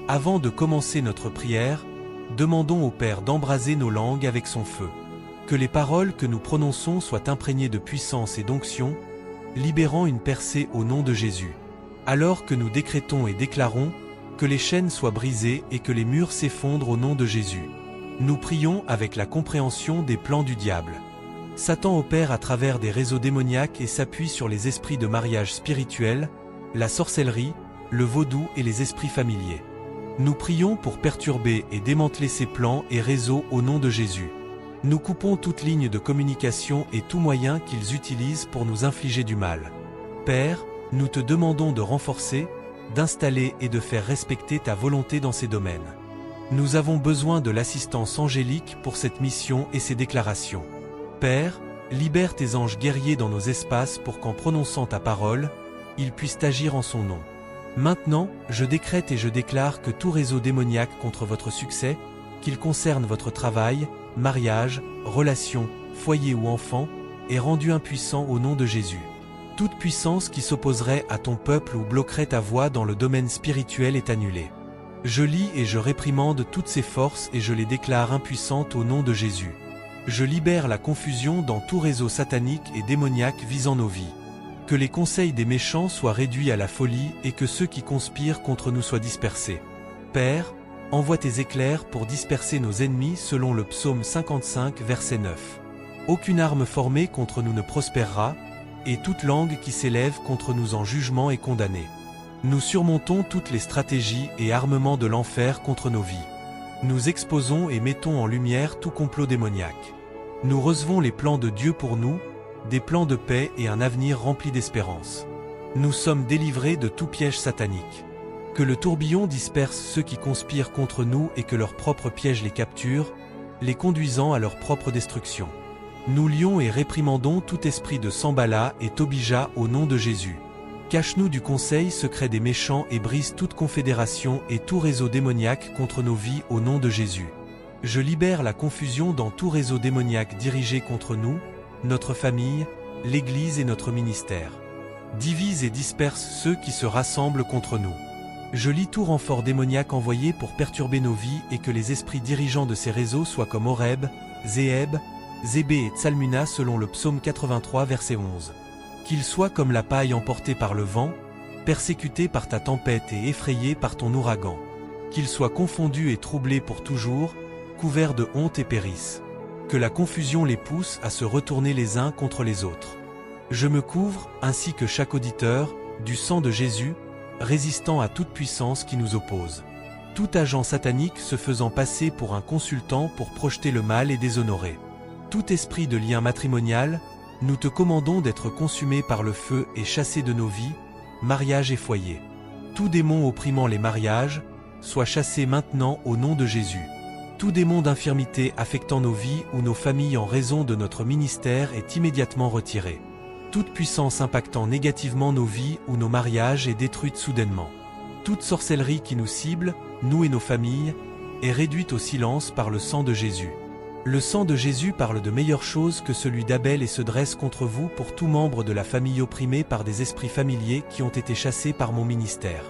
Avant de commencer notre prière, demandons au Père d'embraser nos langues avec son feu. Que les paroles que nous prononçons soient imprégnées de puissance et d'onction, libérant une percée au nom de Jésus. Alors que nous décrétons et déclarons, que les chaînes soient brisées et que les murs s'effondrent au nom de Jésus. Nous prions avec la compréhension des plans du diable. Satan opère à travers des réseaux démoniaques et s'appuie sur les esprits de mariage spirituel, la sorcellerie, le vaudou et les esprits familiers. Nous prions pour perturber et démanteler ces plans et réseaux au nom de Jésus. Nous coupons toute ligne de communication et tout moyen qu'ils utilisent pour nous infliger du mal. Père, nous te demandons de renforcer, d'installer et de faire respecter ta volonté dans ces domaines. Nous avons besoin de l'assistance angélique pour cette mission et ces déclarations. Père, libère tes anges guerriers dans nos espaces pour qu'en prononçant ta parole, ils puissent agir en son nom. Maintenant, je décrète et je déclare que tout réseau démoniaque contre votre succès, qu'il concerne votre travail, mariage, relations, foyer ou enfant, est rendu impuissant au nom de Jésus. Toute puissance qui s'opposerait à ton peuple ou bloquerait ta voie dans le domaine spirituel est annulée. Je lis et je réprimande toutes ces forces et je les déclare impuissantes au nom de Jésus. Je libère la confusion dans tout réseau satanique et démoniaque visant nos vies. Que les conseils des méchants soient réduits à la folie et que ceux qui conspirent contre nous soient dispersés. Père, envoie tes éclairs pour disperser nos ennemis selon le psaume 55 verset 9. Aucune arme formée contre nous ne prospérera, et toute langue qui s'élève contre nous en jugement est condamnée. Nous surmontons toutes les stratégies et armements de l'enfer contre nos vies. Nous exposons et mettons en lumière tout complot démoniaque. Nous recevons les plans de Dieu pour nous, des plans de paix et un avenir rempli d'espérance. Nous sommes délivrés de tout piège satanique. Que le tourbillon disperse ceux qui conspirent contre nous et que leur propre piège les capture, les conduisant à leur propre destruction. Nous lions et réprimandons tout esprit de Sambala et Tobija au nom de Jésus. Cache-nous du conseil secret des méchants et brise toute confédération et tout réseau démoniaque contre nos vies au nom de Jésus. Je libère la confusion dans tout réseau démoniaque dirigé contre nous, notre famille, l'Église et notre ministère. Divise et disperse ceux qui se rassemblent contre nous. Je lis tout renfort démoniaque envoyé pour perturber nos vies et que les esprits dirigeants de ces réseaux soient comme Horeb, Zéeb, Zébé et Tsalmuna selon le psaume 83 verset 11. Qu'ils soient comme la paille emportée par le vent, persécutés par ta tempête et effrayés par ton ouragan. Qu'ils soient confondus et troublés pour toujours, couverts de honte et périssent. Que la confusion les pousse à se retourner les uns contre les autres. Je me couvre, ainsi que chaque auditeur, du sang de Jésus, résistant à toute puissance qui nous oppose. Tout agent satanique se faisant passer pour un consultant pour projeter le mal et déshonorer. Tout esprit de lien matrimonial, nous te commandons d'être consumé par le feu et chassé de nos vies, mariage et foyer. Tout démon opprimant les mariages, soit chassé maintenant au nom de Jésus. Tout démon d'infirmité affectant nos vies ou nos familles en raison de notre ministère est immédiatement retiré. Toute puissance impactant négativement nos vies ou nos mariages est détruite soudainement. Toute sorcellerie qui nous cible, nous et nos familles, est réduite au silence par le sang de Jésus. Le sang de Jésus parle de meilleures choses que celui d'Abel et se dresse contre vous pour tout membre de la famille opprimé par des esprits familiers qui ont été chassés par mon ministère.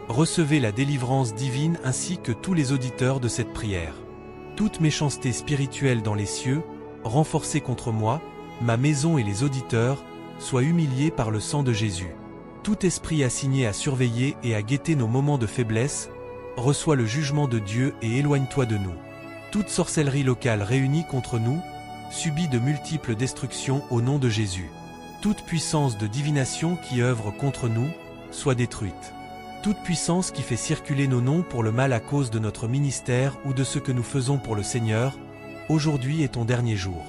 Recevez la délivrance divine ainsi que tous les auditeurs de cette prière. Toute méchanceté spirituelle dans les cieux, renforcée contre moi, ma maison et les auditeurs, soit humiliée par le sang de Jésus. Tout esprit assigné à surveiller et à guetter nos moments de faiblesse, reçoit le jugement de Dieu et éloigne-toi de nous. Toute sorcellerie locale réunie contre nous, subit de multiples destructions au nom de Jésus. Toute puissance de divination qui œuvre contre nous, soit détruite. Toute puissance qui fait circuler nos noms pour le mal à cause de notre ministère ou de ce que nous faisons pour le Seigneur, aujourd'hui est ton dernier jour.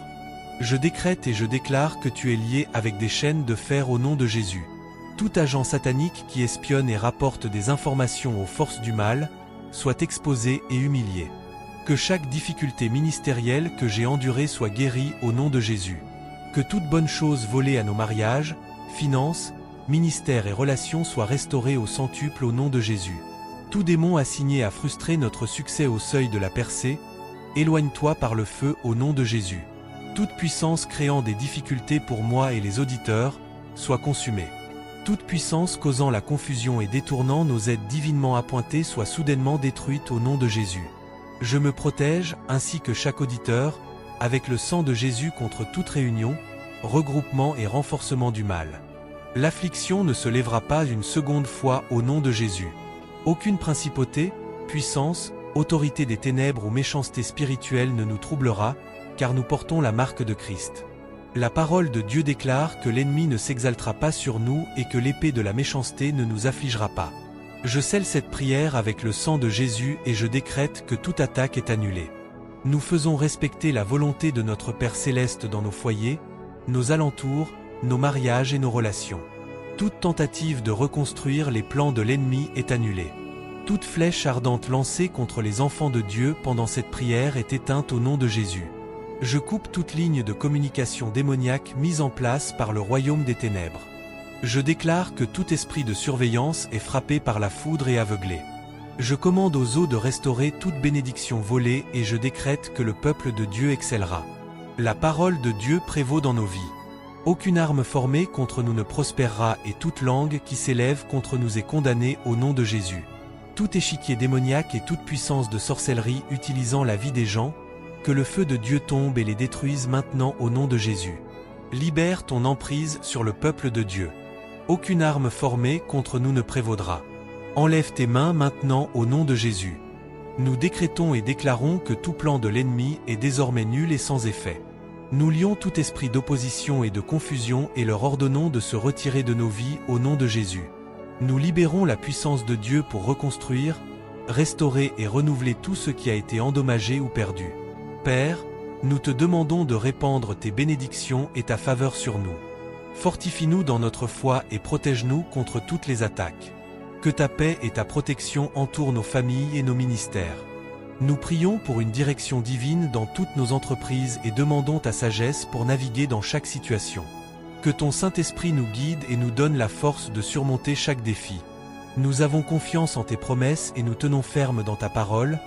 Je décrète et je déclare que tu es lié avec des chaînes de fer au nom de Jésus. Tout agent satanique qui espionne et rapporte des informations aux forces du mal, soit exposé et humilié. Que chaque difficulté ministérielle que j'ai endurée soit guérie au nom de Jésus. Que toute bonne chose volée à nos mariages, finances, ministères et relations soit restaurée au centuple au nom de Jésus. Tout démon assigné à frustrer notre succès au seuil de la percée, éloigne-toi par le feu au nom de Jésus. Toute puissance créant des difficultés pour moi et les auditeurs, soit consumée. toute puissance causant la confusion et détournant nos aides divinement appointées soit soudainement détruite au nom de Jésus. Je me protège, ainsi que chaque auditeur, avec le sang de Jésus contre toute réunion, regroupement et renforcement du mal. L'affliction ne se lèvera pas une seconde fois au nom de Jésus. Aucune principauté, puissance, autorité des ténèbres ou méchanceté spirituelle ne nous troublera, car nous portons la marque de Christ. La parole de Dieu déclare que l'ennemi ne s'exaltera pas sur nous et que l'épée de la méchanceté ne nous affligera pas. Je scelle cette prière avec le sang de Jésus et je décrète que toute attaque est annulée. Nous faisons respecter la volonté de notre Père Céleste dans nos foyers, nos alentours, nos mariages et nos relations. Toute tentative de reconstruire les plans de l'ennemi est annulée. Toute flèche ardente lancée contre les enfants de Dieu pendant cette prière est éteinte au nom de Jésus. Je coupe toute ligne de communication démoniaque mise en place par le royaume des ténèbres. Je déclare que tout esprit de surveillance est frappé par la foudre et aveuglé. Je commande aux eaux de restaurer toute bénédiction volée et je décrète que le peuple de Dieu excellera. La parole de Dieu prévaut dans nos vies. Aucune arme formée contre nous ne prospérera et toute langue qui s'élève contre nous est condamnée au nom de Jésus. Tout échiquier démoniaque et toute puissance de sorcellerie utilisant la vie des gens, que le feu de Dieu tombe et les détruise maintenant au nom de Jésus. Libère ton emprise sur le peuple de Dieu. Aucune arme formée contre nous ne prévaudra. Enlève tes mains maintenant au nom de Jésus. Nous décrétons et déclarons que tout plan de l'ennemi est désormais nul et sans effet. Nous lions tout esprit d'opposition et de confusion et leur ordonnons de se retirer de nos vies au nom de Jésus. Nous libérons la puissance de Dieu pour reconstruire, restaurer et renouveler tout ce qui a été endommagé ou perdu. Père, nous te demandons de répandre tes bénédictions et ta faveur sur nous. Fortifie-nous dans notre foi et protège-nous contre toutes les attaques. Que ta paix et ta protection entourent nos familles et nos ministères. Nous prions pour une direction divine dans toutes nos entreprises et demandons ta sagesse pour naviguer dans chaque situation. Que ton Saint-Esprit nous guide et nous donne la force de surmonter chaque défi. Nous avons confiance en tes promesses et nous tenons ferme dans ta parole,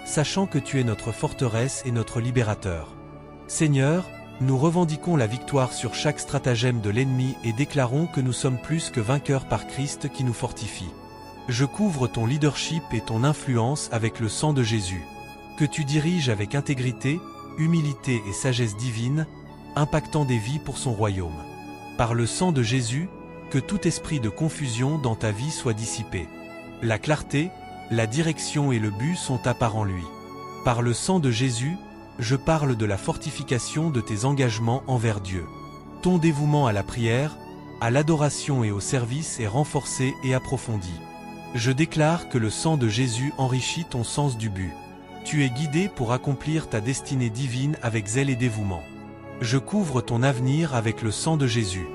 sachant que tu es notre forteresse et notre libérateur. Seigneur, nous revendiquons la victoire sur chaque stratagème de l'ennemi et déclarons que nous sommes plus que vainqueurs par Christ qui nous fortifie. Je couvre ton leadership et ton influence avec le sang de Jésus. Que tu diriges avec intégrité, humilité et sagesse divine, impactant des vies pour son royaume. Par le sang de Jésus, que tout esprit de confusion dans ta vie soit dissipé. La clarté, la direction et le but sont à part en lui. Par le sang de Jésus, je parle de la fortification de tes engagements envers Dieu. Ton dévouement à la prière, à l'adoration et au service est renforcé et approfondi. Je déclare que le sang de Jésus enrichit ton sens du but. Tu es guidé pour accomplir ta destinée divine avec zèle et dévouement. Je couvre ton avenir avec le sang de Jésus.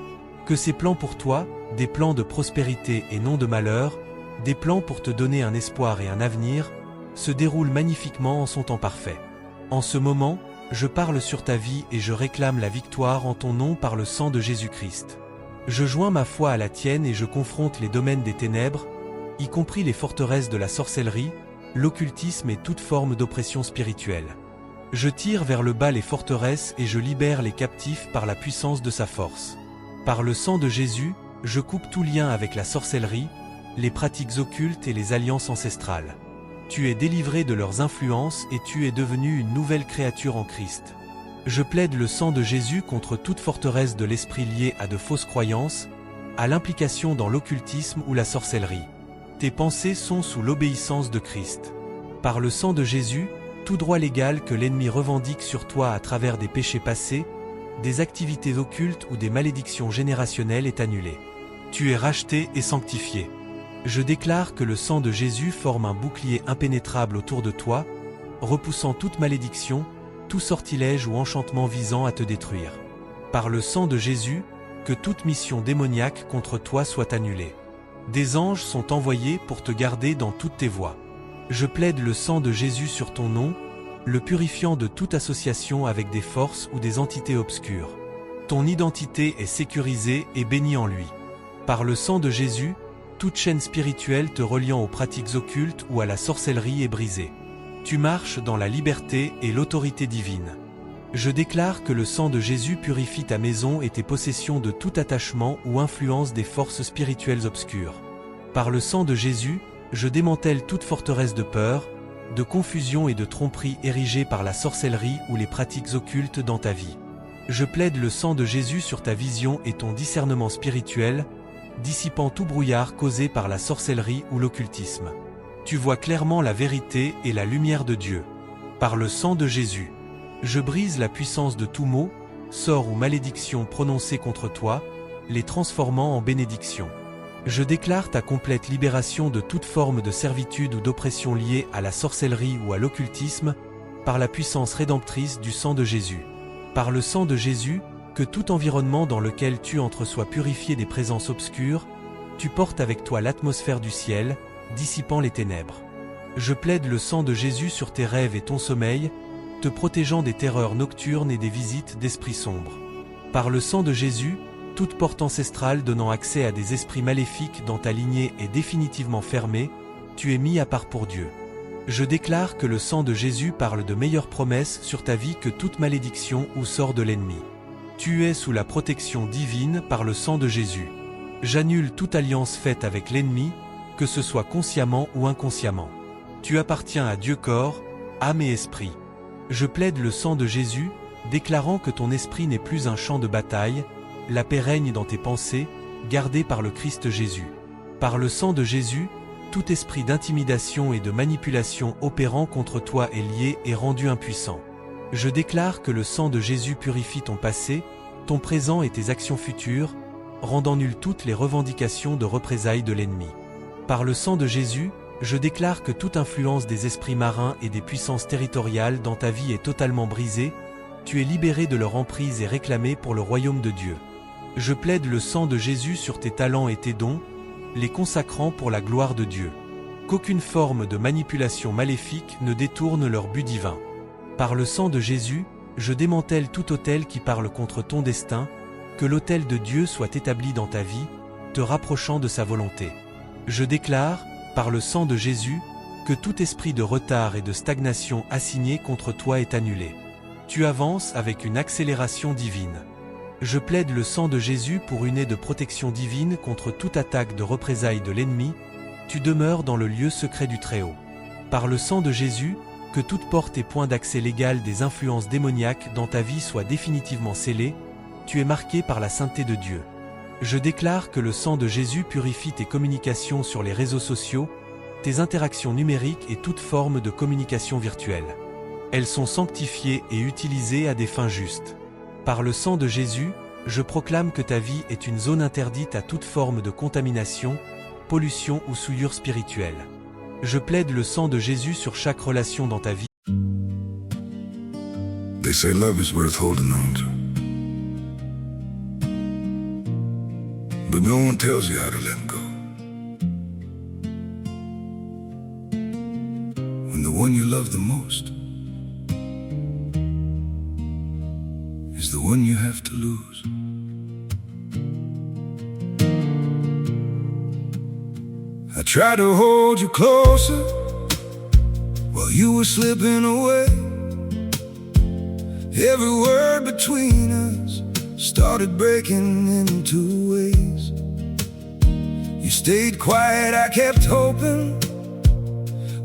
Que ses plans pour toi, des plans de prospérité et non de malheur, des plans pour te donner un espoir et un avenir, se déroulent magnifiquement en son temps parfait. En ce moment, je parle sur ta vie et je réclame la victoire en ton nom par le sang de Jésus-Christ. Je joins ma foi à la tienne et je confronte les domaines des ténèbres, y compris les forteresses de la sorcellerie, l'occultisme et toute forme d'oppression spirituelle. Je tire vers le bas les forteresses et je libère les captifs par la puissance de sa force. Par le sang de Jésus, je coupe tout lien avec la sorcellerie, les pratiques occultes et les alliances ancestrales. Tu es délivré de leurs influences et tu es devenu une nouvelle créature en Christ. Je plaide le sang de Jésus contre toute forteresse de l'esprit liée à de fausses croyances, à l'implication dans l'occultisme ou la sorcellerie. Tes pensées sont sous l'obéissance de Christ. Par le sang de Jésus, tout droit légal que l'ennemi revendique sur toi à travers des péchés passés, des activités occultes ou des malédictions générationnelles est annulé. Tu es racheté et sanctifié. Je déclare que le sang de Jésus forme un bouclier impénétrable autour de toi, repoussant toute malédiction, tout sortilège ou enchantement visant à te détruire. Par le sang de Jésus, que toute mission démoniaque contre toi soit annulée. Des anges sont envoyés pour te garder dans toutes tes voies. Je plaide le sang de Jésus sur ton nom, le purifiant de toute association avec des forces ou des entités obscures. Ton identité est sécurisée et bénie en lui. Par le sang de Jésus, toute chaîne spirituelle te reliant aux pratiques occultes ou à la sorcellerie est brisée. Tu marches dans la liberté et l'autorité divine. Je déclare que le sang de Jésus purifie ta maison et tes possessions de tout attachement ou influence des forces spirituelles obscures. Par le sang de Jésus, je démantèle toute forteresse de peur, de confusion et de tromperie érigée par la sorcellerie ou les pratiques occultes dans ta vie. Je plaide le sang de Jésus sur ta vision et ton discernement spirituel, dissipant tout brouillard causé par la sorcellerie ou l'occultisme. Tu vois clairement la vérité et la lumière de Dieu. Par le sang de Jésus, je brise la puissance de tout mot, sort ou malédiction prononcée contre toi, les transformant en bénédiction. Je déclare ta complète libération de toute forme de servitude ou d'oppression liée à la sorcellerie ou à l'occultisme, par la puissance rédemptrice du sang de Jésus. Par le sang de Jésus, que tout environnement dans lequel tu entres soit purifié des présences obscures, tu portes avec toi l'atmosphère du ciel, dissipant les ténèbres. Je plaide le sang de Jésus sur tes rêves et ton sommeil, te protégeant des terreurs nocturnes et des visites d'esprits sombres. Par le sang de Jésus, toute porte ancestrale donnant accès à des esprits maléfiques dans ta lignée est définitivement fermée, tu es mis à part pour Dieu. Je déclare que le sang de Jésus parle de meilleures promesses sur ta vie que toute malédiction ou sort de l'ennemi. Tu es sous la protection divine par le sang de Jésus. J'annule toute alliance faite avec l'ennemi, que ce soit consciemment ou inconsciemment. Tu appartiens à Dieu corps, âme et esprit. Je plaide le sang de Jésus, déclarant que ton esprit n'est plus un champ de bataille, la paix règne dans tes pensées, gardées par le Christ Jésus. Par le sang de Jésus, tout esprit d'intimidation et de manipulation opérant contre toi est lié et rendu impuissant. Je déclare que le sang de Jésus purifie ton passé, ton présent et tes actions futures, rendant nulles toutes les revendications de représailles de l'ennemi. Par le sang de Jésus, je déclare que toute influence des esprits marins et des puissances territoriales dans ta vie est totalement brisée, tu es libéré de leur emprise et réclamé pour le royaume de Dieu. Je plaide le sang de Jésus sur tes talents et tes dons, les consacrant pour la gloire de Dieu. Qu'aucune forme de manipulation maléfique ne détourne leur but divin. Par le sang de Jésus, je démantèle tout autel qui parle contre ton destin, que l'autel de Dieu soit établi dans ta vie, te rapprochant de sa volonté. Je déclare, par le sang de Jésus, que tout esprit de retard et de stagnation assigné contre toi est annulé. Tu avances avec une accélération divine. Je plaide le sang de Jésus pour une aide de protection divine contre toute attaque de représailles de l'ennemi, tu demeures dans le lieu secret du Très-Haut. Par le sang de Jésus, que toute porte et point d'accès légal des influences démoniaques dans ta vie soit définitivement scellée, tu es marqué par la sainteté de Dieu. Je déclare que le sang de Jésus purifie tes communications sur les réseaux sociaux, tes interactions numériques et toute forme de communication virtuelle. Elles sont sanctifiées et utilisées à des fins justes. Par le sang de Jésus, je proclame que ta vie est une zone interdite à toute forme de contamination, pollution ou souillure spirituelle. Je plaide le sang de Jésus sur chaque relation dans ta vie. They say love is worth holding on to. But no one tells you how to let go. When the one you love the most is the one you have to lose. I tried to hold you closer while you were slipping away. Every word between us started breaking into ways. You stayed quiet, I kept hoping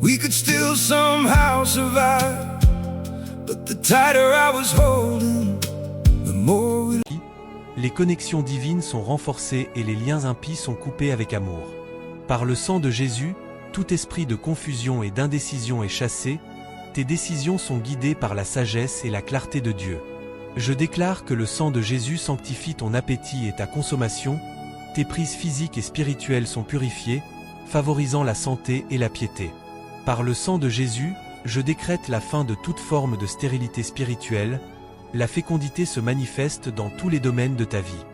we could still somehow survive. But the tighter I was holding, the more we... Les connexions divines sont renforcées et les liens impies sont coupés avec amour. Par le sang de Jésus, tout esprit de confusion et d'indécision est chassé, tes décisions sont guidées par la sagesse et la clarté de Dieu. Je déclare que le sang de Jésus sanctifie ton appétit et ta consommation, tes prises physiques et spirituelles sont purifiées, favorisant la santé et la piété. Par le sang de Jésus, je décrète la fin de toute forme de stérilité spirituelle, la fécondité se manifeste dans tous les domaines de ta vie.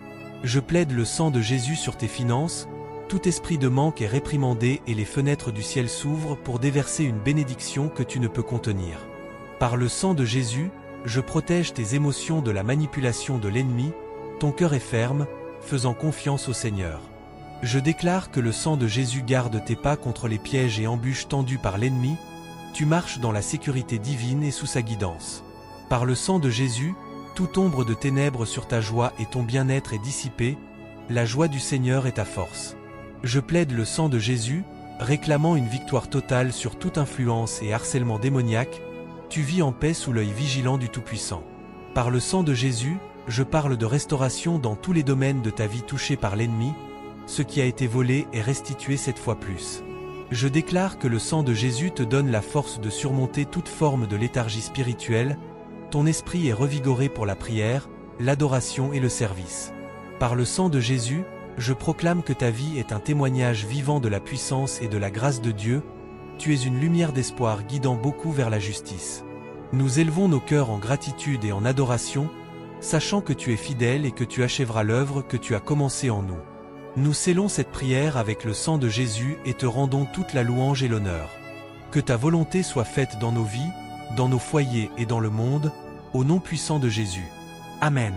Je plaide le sang de Jésus sur tes finances, tout esprit de manque est réprimandé et les fenêtres du ciel s'ouvrent pour déverser une bénédiction que tu ne peux contenir. Par le sang de Jésus, je protège tes émotions de la manipulation de l'ennemi, ton cœur est ferme, faisant confiance au Seigneur. Je déclare que le sang de Jésus garde tes pas contre les pièges et embûches tendus par l'ennemi, tu marches dans la sécurité divine et sous sa guidance. Par le sang de Jésus, toute ombre de ténèbres sur ta joie et ton bien-être est dissipée, la joie du Seigneur est ta force. Je plaide le sang de Jésus, réclamant une victoire totale sur toute influence et harcèlement démoniaque, tu vis en paix sous l'œil vigilant du Tout-Puissant. Par le sang de Jésus, je parle de restauration dans tous les domaines de ta vie touchés par l'ennemi, ce qui a été volé est restitué 7 fois plus. Je déclare que le sang de Jésus te donne la force de surmonter toute forme de léthargie spirituelle, ton esprit est revigoré pour la prière, l'adoration et le service. Par le sang de Jésus, je proclame que ta vie est un témoignage vivant de la puissance et de la grâce de Dieu, tu es une lumière d'espoir guidant beaucoup vers la justice. Nous élevons nos cœurs en gratitude et en adoration, sachant que tu es fidèle et que tu achèveras l'œuvre que tu as commencée en nous. Nous scellons cette prière avec le sang de Jésus et te rendons toute la louange et l'honneur. Que ta volonté soit faite dans nos vies, dans nos foyers et dans le monde, au nom puissant de Jésus. Amen.